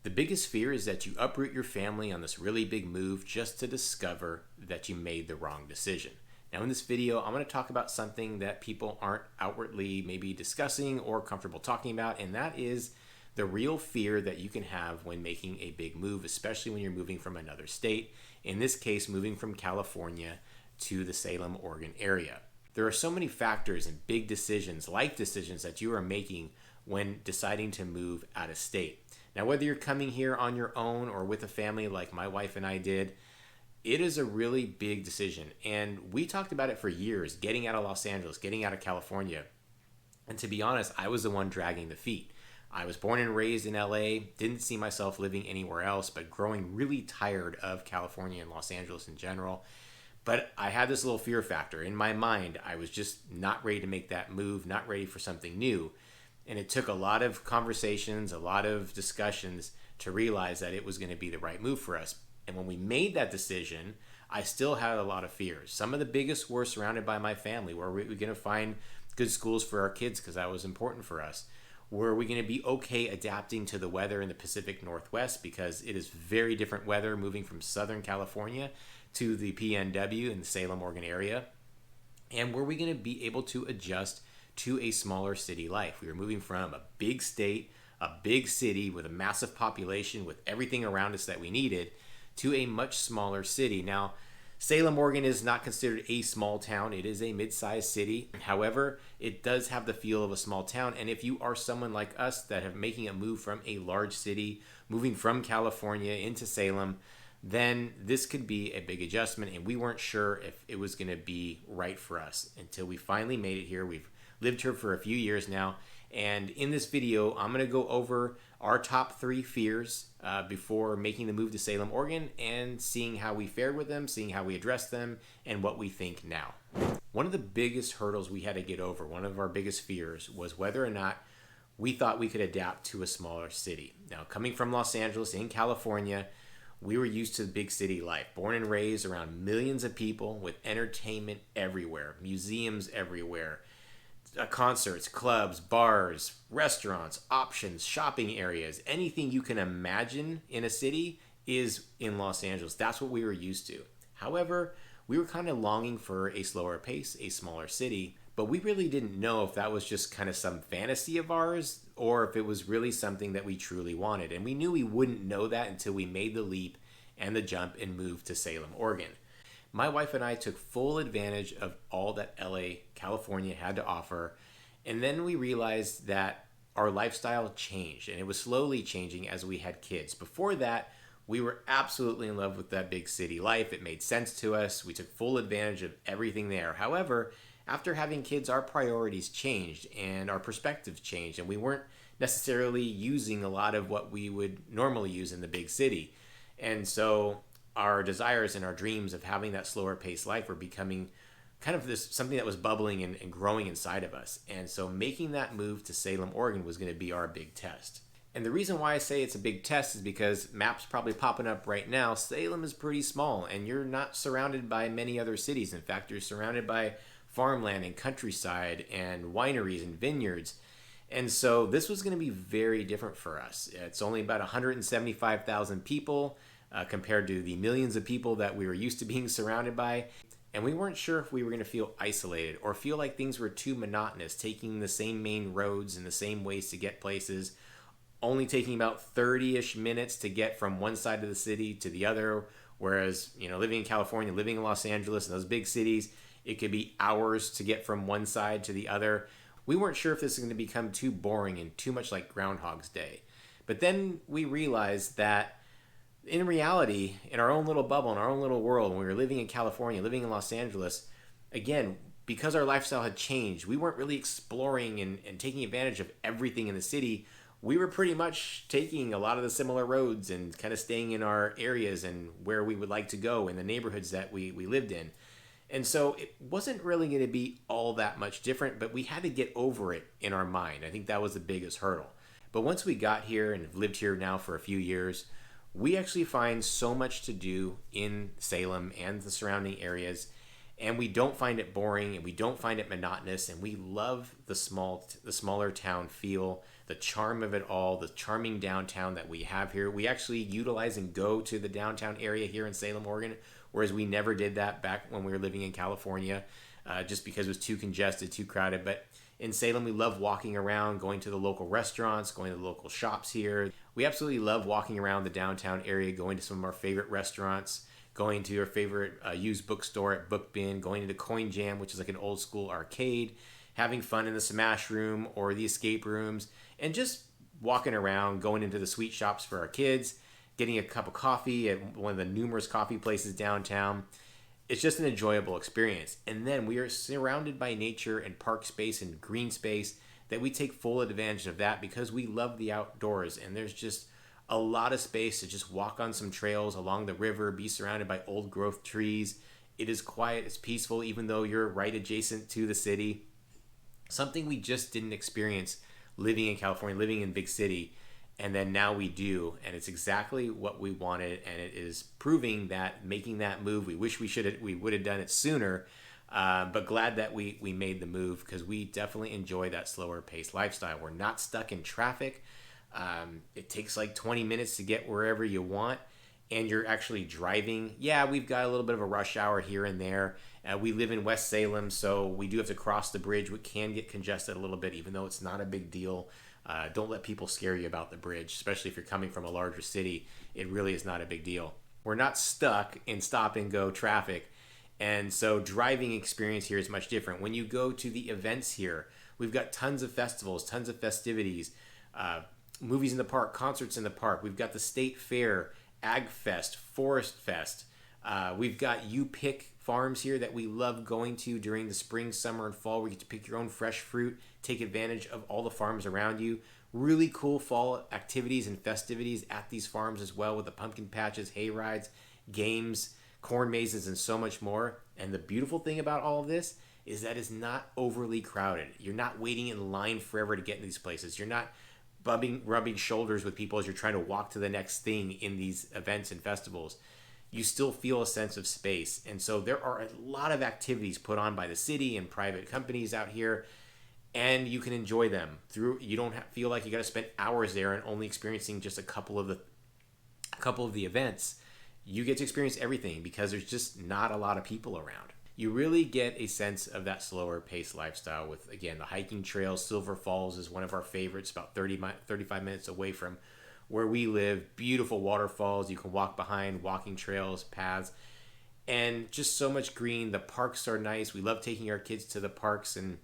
The biggest fear is that you uproot your family on this really big move just to discover that you made the wrong decision. Now in this video, I'm going to talk about something that people aren't outwardly maybe discussing or comfortable talking about, and that is the real fear that you can have when making a big move, especially when you're moving from another state. In this case, moving from California to the Salem, Oregon area. There are so many factors and big decisions, life decisions that you are making when deciding to move out of state. Now, whether you're coming here on your own or with a family like my wife and I did, it is a really big decision. And we talked about it for years, getting out of Los Angeles, getting out of California. And to be honest, I was the one dragging the feet. I was born and raised in LA, didn't see myself living anywhere else, but growing really tired of California and Los Angeles in general. But I had this little fear factor in my mind. I was just not ready to make that move, not ready for something new. And it took a lot of conversations, a lot of discussions to realize that it was going to be the right move for us. And when we made that decision, I still had a lot of fears. Some of the biggest were surrounded by my family. Were we going to find good schools for our kids because that was important for us? Were we going to be okay adapting to the weather in the Pacific Northwest because it is very different weather moving from Southern California to the PNW in the Salem, Oregon area? And were we going to be able to adjust to a smaller city life? We were moving from a big state, a big city with a massive population with everything around us that we needed, to a much smaller city. Now, Salem, Oregon is not considered a small town. It is a mid-sized city. However, it does have the feel of a small town. And if you are someone like us that have making a move from a large city, moving from California into Salem, then this could be a big adjustment. And we weren't sure if it was going to be right for us until we finally made it here. We've lived here for a few years now. And in this video, I'm going to go over our top 3 fears before making the move to Salem, Oregon, and seeing how we fared with them, seeing how we addressed them, and what we think now. One of the biggest hurdles we had to get over, one of our biggest fears, was whether or not we thought we could adapt to a smaller city. Now, coming from Los Angeles in California, we were used to the big city life, born and raised around millions of people with entertainment everywhere, museums everywhere, concerts, clubs, bars, restaurants, options, shopping areas. Anything you can imagine in a city is in Los Angeles. That's what we were used to. However, we were kind of longing for a slower pace, a smaller city, but we really didn't know if that was just kind of some fantasy of ours or if it was really something that we truly wanted. And we knew we wouldn't know that until we made the leap and the jump and moved to Salem, Oregon. My wife and I took full advantage of all that LA, California had to offer. And then we realized that our lifestyle changed, and it was slowly changing as we had kids. Before that, we were absolutely in love with that big city life. It made sense to us. We took full advantage of everything there. However, after having kids, our priorities changed and our perspectives changed, and we weren't necessarily using a lot of what we would normally use in the big city. And so our desires and our dreams of having that slower paced life were becoming kind of this something that was bubbling and growing inside of us. And so making that move to Salem, Oregon was going to be our big test. And the reason why I say it's a big test is because maps probably popping up right now. Salem is pretty small and you're not surrounded by many other cities. In fact, you're surrounded by farmland and countryside and wineries and vineyards. And so this was going to be very different for us. It's only about 175,000 people. Compared to the millions of people that we were used to being surrounded by. And we weren't sure if we were going to feel isolated or feel like things were too monotonous, taking the same main roads and the same ways to get places, only taking about 30-ish minutes to get from one side of the city to the other. Whereas, living in California, living in Los Angeles, and those big cities, it could be hours to get from one side to the other. We weren't sure if this was going to become too boring and too much like Groundhog's Day. But then we realized that in reality, in our own little bubble, in our own little world, when we were living in California, living in Los Angeles, again, because our lifestyle had changed, we weren't really exploring and taking advantage of everything in the city. We were pretty much taking a lot of the similar roads and kind of staying in our areas and where we would like to go in the neighborhoods that we lived in. And so it wasn't really going to be all that much different, but we had to get over it in our mind. I think that was the biggest hurdle. But once we got here and have lived here now for a few years, we actually find so much to do in Salem and the surrounding areas, and we don't find it boring and we don't find it monotonous, and we love the smaller town feel, the charm of it all, the charming downtown that we have here. We actually utilize and go to the downtown area here in Salem, Oregon, whereas we never did that back when we were living in California, just because it was too congested, too crowded. But in Salem, we love walking around, going to the local restaurants, going to the local shops here. We absolutely love walking around the downtown area, going to some of our favorite restaurants, going to your favorite used bookstore at Book Bin, going to the Coin Jam, which is like an old school arcade, having fun in the Smash Room or the escape rooms, and just walking around, going into the sweet shops for our kids, getting a cup of coffee at one of the numerous coffee places downtown. It's just an enjoyable experience. And then we are surrounded by nature and park space and green space that we take full advantage of that because we love the outdoors. And there's just a lot of space to just walk on some trails along the river, be surrounded by old growth trees. It is quiet, it's peaceful, even though you're right adjacent to the city. Something we just didn't experience living in California, living in big city. And then now we do, and it's exactly what we wanted, and it is proving that making that move, we wish we would have done it sooner, but glad that we made the move because we definitely enjoy that slower paced lifestyle. We're not stuck in traffic. It takes like 20 minutes to get wherever you want, and you're actually driving. Yeah, we've got a little bit of a rush hour here and there. We live in West Salem, so we do have to cross the bridge. We can get congested a little bit, even though it's not a big deal. Don't let people scare you about the bridge, especially if you're coming from a larger city. It really is not a big deal. We're not stuck in stop and go traffic. And so driving experience here is much different. When you go to the events here, we've got tons of festivals, tons of festivities, movies in the park, concerts in the park. We've got the State Fair, Ag Fest, Forest Fest. We've got You Pick farms here that we love going to during the spring, summer, and fall. We get to pick your own fresh fruit, take advantage of all the farms around you. Really cool fall activities and festivities at these farms as well, with the pumpkin patches, hay rides, games, corn mazes, and so much more. And the beautiful thing about all of this is that it's not overly crowded. You're not waiting in line forever to get in these places. You're not rubbing shoulders with people as you're trying to walk to the next thing in these events and festivals. You still feel a sense of space. And so there are a lot of activities put on by the city and private companies out here, and you can enjoy them through. You don't feel like you got to spend hours there and only experiencing just a couple of the events. You get to experience everything because there's just not a lot of people around. You really get a sense of that slower paced lifestyle with, again, the hiking trails. Silver Falls is one of our favorites, about 35 minutes away from where we live. Beautiful waterfalls you can walk behind, walking trails, paths, and just so much green. The parks are nice. We love taking our kids to the parks and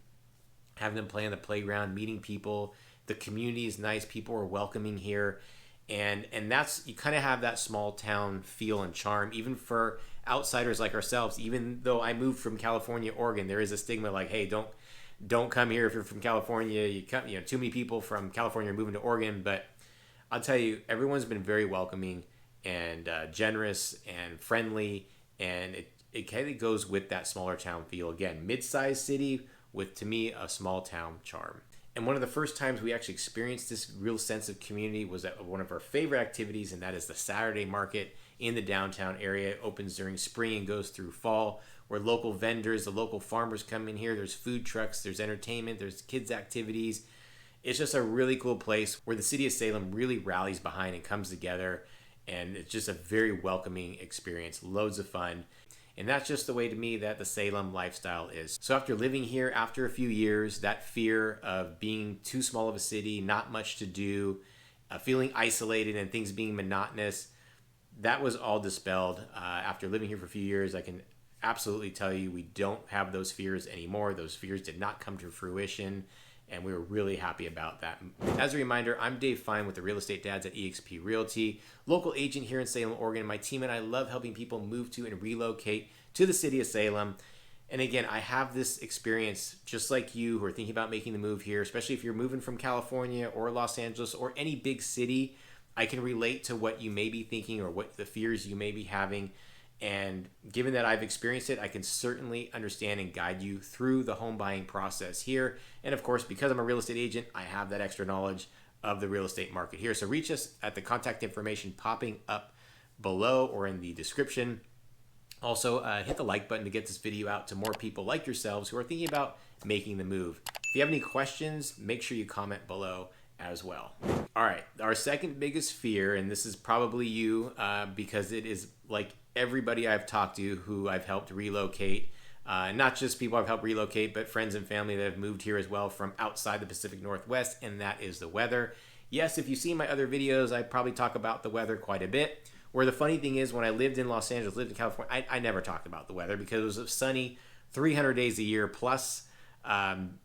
having them play on the playground, meeting people. The community is nice. People are welcoming here. And that's, you kind of have that small town feel and charm, even for outsiders like ourselves. Even though I moved from California, Oregon, there is a stigma like, hey, don't come here if you're from California. Too many people from California are moving to Oregon. But I'll tell you, everyone's been very welcoming and generous and friendly, and it kind of goes with that smaller town feel. Again, mid-sized city with, to me, a small town charm. And one of the first times we actually experienced this real sense of community was at one of our favorite activities, and that is the Saturday market in the downtown area. It opens during spring and goes through fall, where local vendors, the local farmers come in here. There's food trucks, there's entertainment, there's kids' activities. It's just a really cool place where the city of Salem really rallies behind and comes together, and it's just a very welcoming experience, loads of fun. And that's just the way, to me, that the Salem lifestyle is. So after living here, after a few years, that fear of being too small of a city, not much to do, feeling isolated and things being monotonous, that was all dispelled. After living here for a few years, I can absolutely tell you we don't have those fears anymore. Those fears did not come to fruition, and we were really happy about that. As a reminder, I'm Dave Fein with the Real Estate Dads at eXp Realty, local agent here in Salem, Oregon. My team and I love helping people move to and relocate to the city of Salem. And again, I have this experience just like you who are thinking about making the move here, especially if you're moving from California or Los Angeles or any big city. I can relate to what you may be thinking or what the fears you may be having. And given that I've experienced it, I can certainly understand and guide you through the home buying process here. And of course, because I'm a real estate agent, I have that extra knowledge of the real estate market here. So reach us at the contact information popping up below or in the description. Also, hit the like button to get this video out to more people like yourselves who are thinking about making the move. If you have any questions, make sure you comment below, as well. All right, our second biggest fear, and this is probably you, because it is like everybody I've talked to who I've helped relocate, not just people I've helped relocate, but friends and family that have moved here as well from outside the Pacific Northwest, and that is the weather. Yes, if you see my other videos, I probably talk about the weather quite a bit. Where the funny thing is, when I lived in Los Angeles, lived in California, I never talked about the weather because it was sunny 300 days a year plus.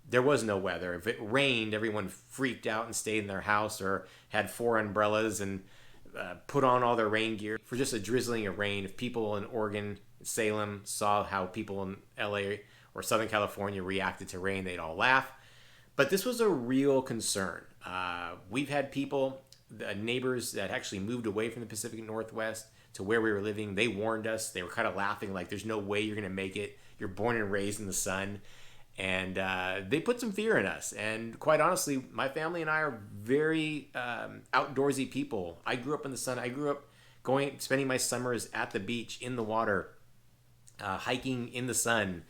There was no weather. If it rained, everyone freaked out and stayed in their house or had 4 umbrellas and put on all their rain gear for just a drizzling of rain. If people in Oregon, Salem saw how people in LA or Southern California reacted to rain, they'd all laugh. But this was a real concern. We've had people, neighbors that actually moved away from the Pacific Northwest to where we were living. They warned us. They were kind of laughing like, there's no way you're going to make it. You're born and raised in the sun. And they put some fear in us. And quite honestly, my family and I are very outdoorsy people. I grew up in the sun. I grew up spending my summers at the beach, in the water, hiking in the sun,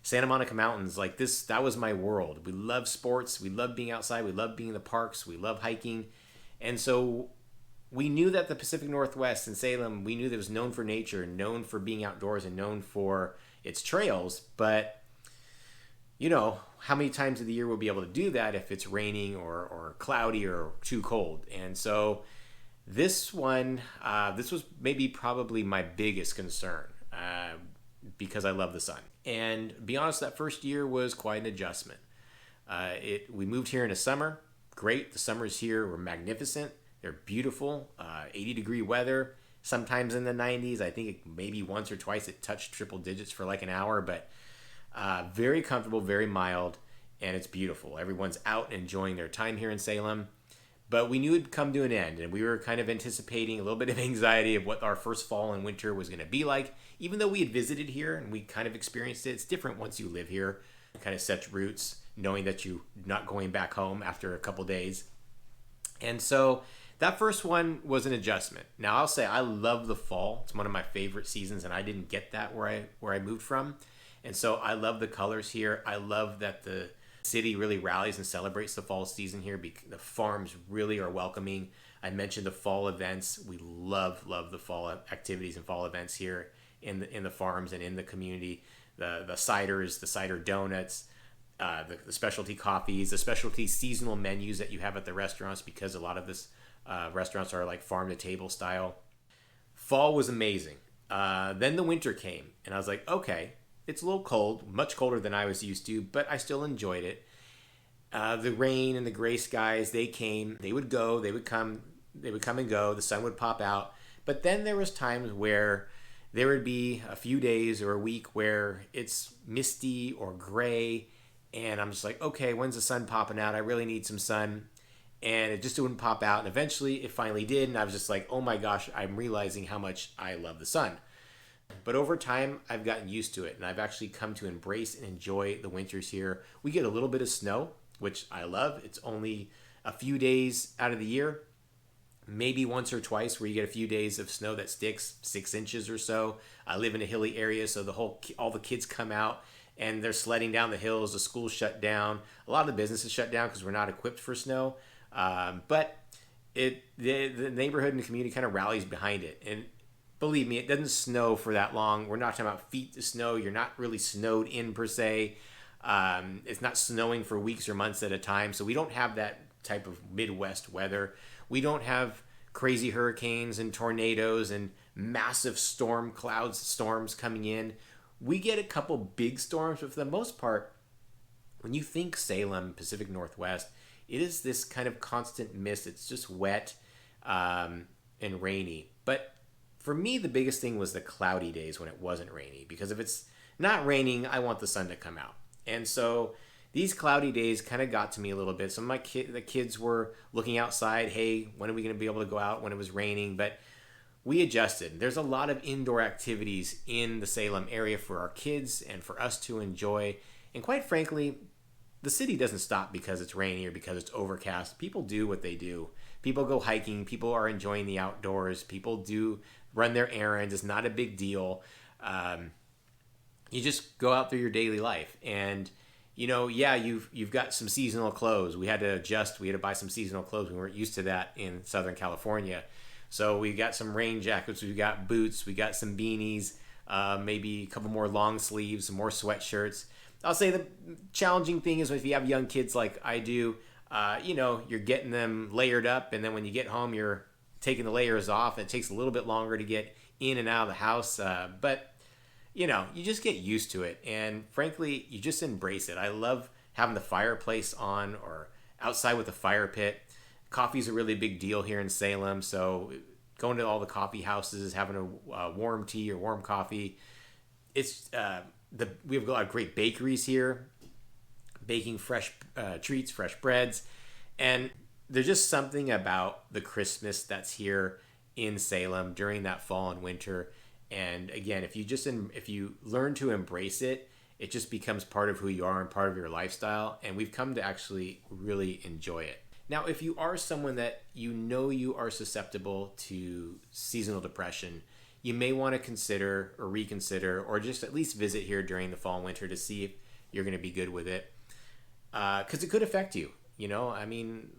Santa Monica Mountains. Like this, that was my world. We love sports. We love being outside. We love being in the parks. We love hiking. And so we knew that the Pacific Northwest and Salem, we knew that it was known for nature, known for being outdoors, and known for its trails. But you know, how many times of the year we'll be able to do that if it's raining or cloudy or too cold. And so this one, this was probably my biggest concern because I love the sun. And to be honest, that first year was quite an adjustment. We moved here in the summer. Great. The summers here were magnificent. They're beautiful. 80-degree weather, sometimes in the 90s. I think maybe once or twice it touched triple digits for like an hour, but very comfortable, very mild, and it's beautiful. Everyone's out enjoying their time here in Salem. But we knew it'd come to an end, and we were kind of anticipating a little bit of anxiety of what our first fall and winter was going to be like. Even though we had visited here and we kind of experienced it, it's different once you live here. You kind of set roots, knowing that you're not going back home after a couple days. And so that first one was an adjustment. Now, I'll say I love the fall. It's one of my favorite seasons, and I didn't get that where I moved from. And so I love the colors here. I love that the city really rallies and celebrates the fall season here. The farms really are welcoming. I mentioned the fall events. We love the fall activities and fall events here in the farms and in the community. The ciders, the cider donuts, the specialty coffees, the specialty seasonal menus that you have at the restaurants, because a lot of this restaurants are like farm to table style. Fall was amazing. Then the winter came, and I was like, okay, it's a little cold, much colder than I was used to, but I still enjoyed it. The rain and the gray skies, they came, they would go, they would come and go, the sun would pop out. But then there was times where there would be a few days or a week where it's misty or gray, and I'm just like, okay, when's the sun popping out? I really need some sun. And it just wouldn't pop out, and eventually it finally did, and I was just like, oh my gosh, I'm realizing how much I love the sun. But over time, I've gotten used to it, and I've actually come to embrace and enjoy the winters here. We get a little bit of snow, which I love. It's only a few days out of the year, maybe once or twice, where you get a few days of snow that sticks, 6 inches or so. I live in a hilly area, so all the kids come out, and they're sledding down the hills. The school's shut down. A lot of the businesses shut down because we're not equipped for snow. But the neighborhood and the community kind of rallies behind it. And believe me, it doesn't snow for that long. We're not talking about feet of snow. You're not really snowed in per se. It's not snowing for weeks or months at a time. So we don't have that type of Midwest weather. We don't have crazy hurricanes and tornadoes and massive storms coming in. We get a couple big storms, but for the most part, when you think Salem, Pacific Northwest, it is this kind of constant mist. It's just wet and rainy. But for me, the biggest thing was the cloudy days when it wasn't rainy, because if it's not raining, I want the sun to come out. And so these cloudy days kind of got to me a little bit. Some of the kids were looking outside. Hey, when are we going to be able to go out when it was raining? But we adjusted. There's a lot of indoor activities in the Salem area for our kids and for us to enjoy. And quite frankly, the city doesn't stop because it's rainy or because it's overcast. People do what they do. People go hiking. People are enjoying the outdoors. People do run their errands. It's not a big deal. You just go out through your daily life. And, yeah, you've got some seasonal clothes. We had to adjust. We had to buy some seasonal clothes. We weren't used to that in Southern California. So we got some rain jackets. We got boots. We got some beanies. Maybe a couple more long sleeves, some more sweatshirts. I'll say the challenging thing is if you have young kids like I do, you're getting them layered up, and then when you get home, you're taking the layers off. It takes a little bit longer to get in and out of the house, but you just get used to it, and frankly, you just embrace it. I love having the fireplace on or outside with a fire pit. Coffee's a really big deal here in Salem, so going to all the coffee houses, having a warm tea or warm coffee. It's we have a lot of great bakeries here, baking fresh treats, fresh breads, and there's just something about the Christmas that's here in Salem during that fall and winter. And again, if you learn to embrace it, it just becomes part of who you are and part of your lifestyle. And we've come to actually really enjoy it. Now, if you are someone that you are susceptible to seasonal depression, you may want to consider or reconsider or just at least visit here during the fall and winter to see if you're going to be good with it. Because it could affect you.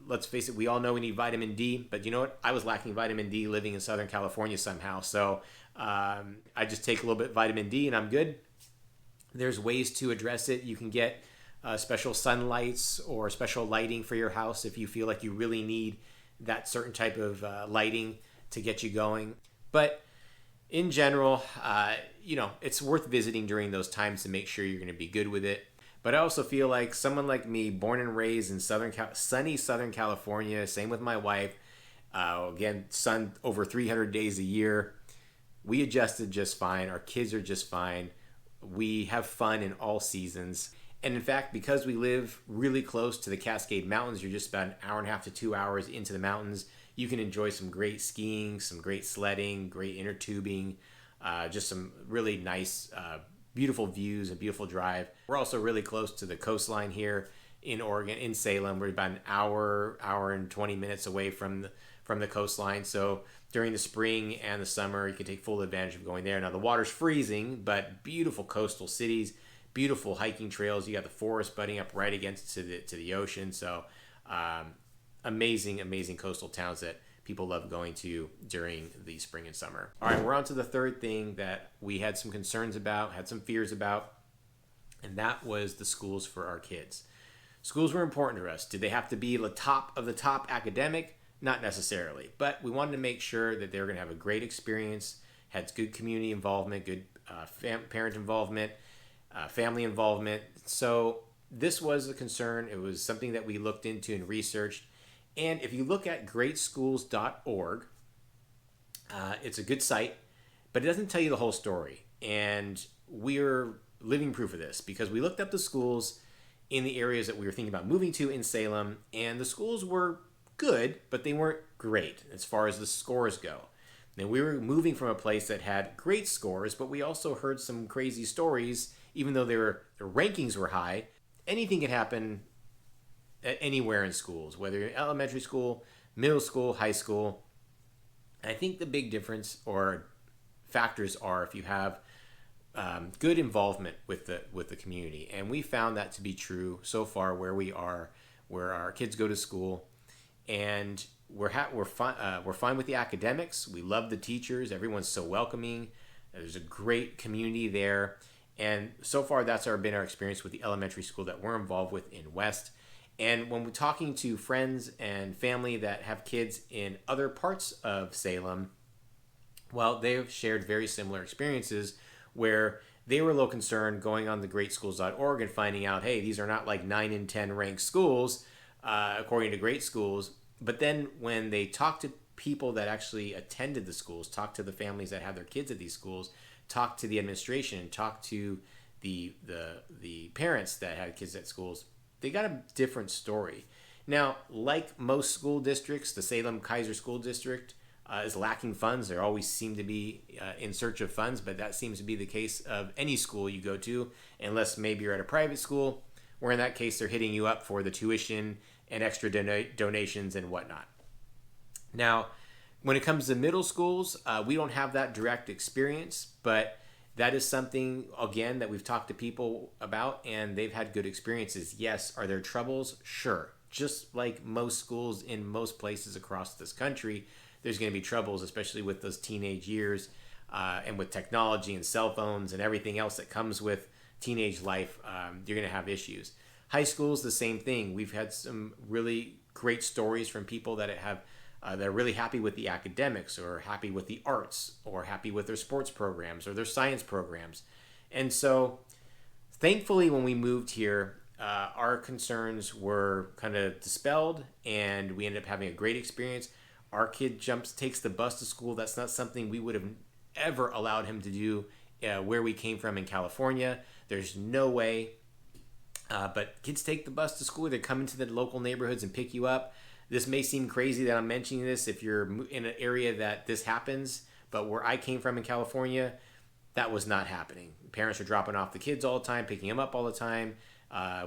Let's face it, we all know we need vitamin D, but you know what? I was lacking vitamin D living in Southern California somehow. So I just take a little bit of vitamin D and I'm good. There's ways to address it. You can get special sunlights or special lighting for your house if you feel like you really need that certain type of lighting to get you going. But in general, it's worth visiting during those times to make sure you're going to be good with it. But I also feel like someone like me, born and raised in sunny Southern California, same with my wife, again, sun over 300 days a year, we adjusted just fine. Our kids are just fine. We have fun in all seasons. And in fact, because we live really close to the Cascade Mountains, you're just about an hour and a half to 2 hours into the mountains, you can enjoy some great skiing, some great sledding, great inner tubing, just some really nice beautiful views and beautiful drive. We're also really close to the coastline here in Oregon, in Salem. We're about an hour and 20 minutes away from the coastline. So during the spring and the summer, you can take full advantage of going there. Now the water's freezing, but beautiful coastal cities, beautiful hiking trails. You got the forest butting up right against to the ocean. So amazing coastal towns that people love going to during the spring and summer. All right, we're on to the third thing that we had some concerns about, had some fears about, and that was the schools for our kids. Schools were important to us. Did they have to be the top of the top academic? Not necessarily, but we wanted to make sure that they were going to have a great experience, had good community involvement, good parent involvement, family involvement. So this was a concern. It was something that we looked into and researched. And if you look at greatschools.org, it's a good site, but it doesn't tell you the whole story. And we're living proof of this because we looked up the schools in the areas that we were thinking about moving to in Salem, and the schools were good, but they weren't great as far as the scores go. And we were moving from a place that had great scores, but we also heard some crazy stories. Even though their rankings were high, anything could happen anywhere in schools, whether you're in elementary school, middle school, high school. And I think the big difference or factors are if you have good involvement with the community, and we found that to be true so far where we are, where our kids go to school, and we're fine with the academics. We love the teachers. Everyone's so welcoming. There's a great community there, and so far that's been our experience with the elementary school that we're involved with in West. And when we're talking to friends and family that have kids in other parts of Salem, well, they've shared very similar experiences where they were a little concerned going on the greatschools.org and finding out, hey, these are not like 9 and 10 ranked schools, according to Great Schools. But then when they talked to people that actually attended the schools, talked to the families that have their kids at these schools, talked to the administration, talked to the parents that had kids at schools, they got a different story. Now, like most school districts, the Salem Kaiser School District is lacking funds. They always seem to be in search of funds, but that seems to be the case of any school you go to, unless maybe you're at a private school, where in that case they're hitting you up for the tuition and extra donations and whatnot. Now, when it comes to middle schools, we don't have that direct experience, but that is something, again, that we've talked to people about, and they've had good experiences. Yes, are there troubles? Sure. Just like most schools in most places across this country, there's going to be troubles, especially with those teenage years, and with technology and cell phones and everything else that comes with teenage life. You're going to have issues. High school's the same thing. We've had some really great stories from people that have they're really happy with the academics, or happy with the arts, or happy with their sports programs or their science programs. And so thankfully, when we moved here, our concerns were kind of dispelled, and we ended up having a great experience. Our kid takes the bus to school. That's not something we would have ever allowed him to do where we came from in California. There's no way. But kids take the bus to school. They come into the local neighborhoods and pick you up. This may seem crazy that I'm mentioning this if you're in an area that this happens, but where I came from in California, that was not happening. Parents are dropping off the kids all the time, picking them up all the time.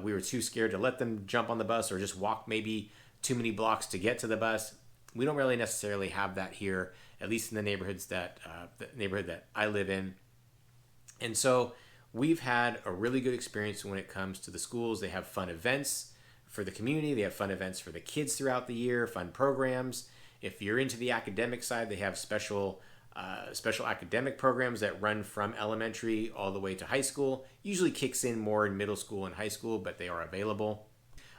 We were too scared to let them jump on the bus or just walk maybe too many blocks to get to the bus. We don't really necessarily have that here, at least in the neighborhoods the neighborhood that I live in. And so we've had a really good experience when it comes to the schools. They have fun events for the community. They have fun events for the kids throughout the year, fun programs. If you're into the academic side, they have special academic programs that run from elementary all the way to high school. Usually kicks in more in middle school and high school, but they are available.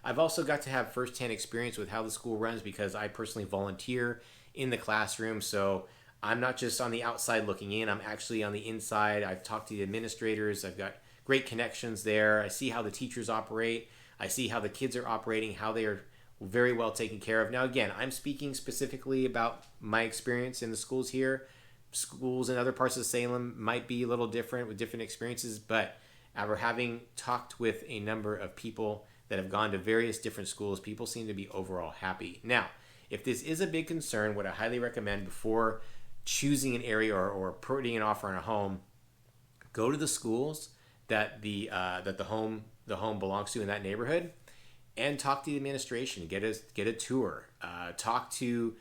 I've also got to have firsthand experience with how the school runs because I personally volunteer in the classroom. So I'm not just on the outside looking in, I'm actually on the inside. I've talked to the administrators. I've got great connections there. I see how the teachers operate. I see how the kids are operating, how they are very well taken care of. Now, again, I'm speaking specifically about my experience in the schools here. Schools in other parts of Salem might be a little different with different experiences, but after having talked with a number of people that have gone to various different schools, people seem to be overall happy. Now, if this is a big concern, what I highly recommend before choosing an area or putting an offer on a home, go to the schools that the home belongs to in that neighborhood, and talk to the administration. Get a tour. Talk to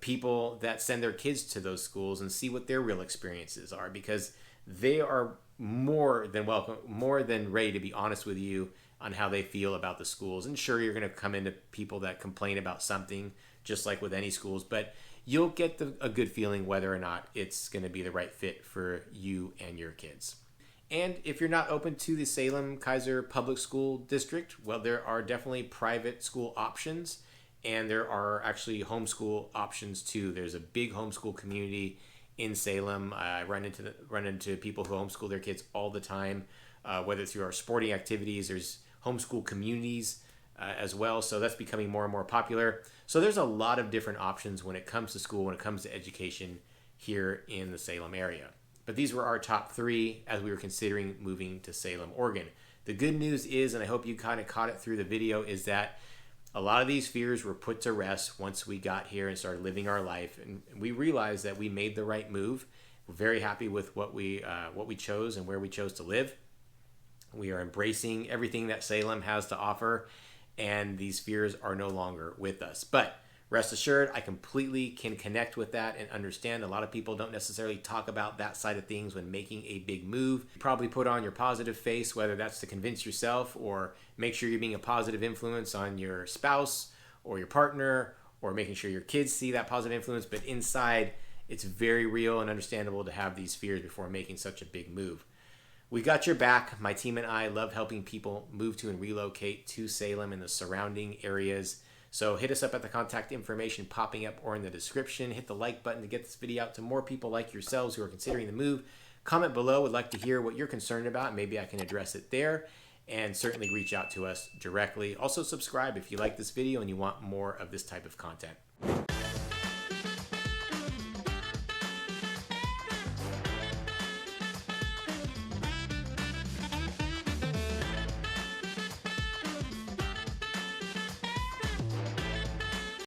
people that send their kids to those schools and see what their real experiences are, because they are more than welcome, more than ready to be honest with you on how they feel about the schools. And sure, you're going to come into people that complain about something, just like with any schools, but you'll get a good feeling whether or not it's going to be the right fit for you and your kids. And if you're not open to the Salem Keizer Public School District, well, there are definitely private school options, and there are actually homeschool options too. There's a big homeschool community in Salem. I run into people who homeschool their kids all the time, whether through our sporting activities. There's homeschool communities as well, so that's becoming more and more popular. So there's a lot of different options when it comes to school, when it comes to education here in the Salem area. But these were our top 3 as we were considering moving to Salem, Oregon. The good news is, and I hope you kind of caught it through the video, is that a lot of these fears were put to rest once we got here and started living our life. And we realized that we made the right move. We're very happy with what we chose and where we chose to live. We are embracing everything that Salem has to offer, and these fears are no longer with us. But rest assured, I completely can connect with that and understand a lot of people don't necessarily talk about that side of things when making a big move. You probably put on your positive face, whether that's to convince yourself or make sure you're being a positive influence on your spouse or your partner, or making sure your kids see that positive influence. But inside, it's very real and understandable to have these fears before making such a big move. We got your back. My team and I love helping people move to and relocate to Salem and the surrounding areas. So hit us up at the contact information popping up or in the description. Hit the like button to get this video out to more people like yourselves who are considering the move. Comment below. Would like to hear what you're concerned about. Maybe I can address it there. And certainly reach out to us directly. Also subscribe if you like this video and you want more of this type of content.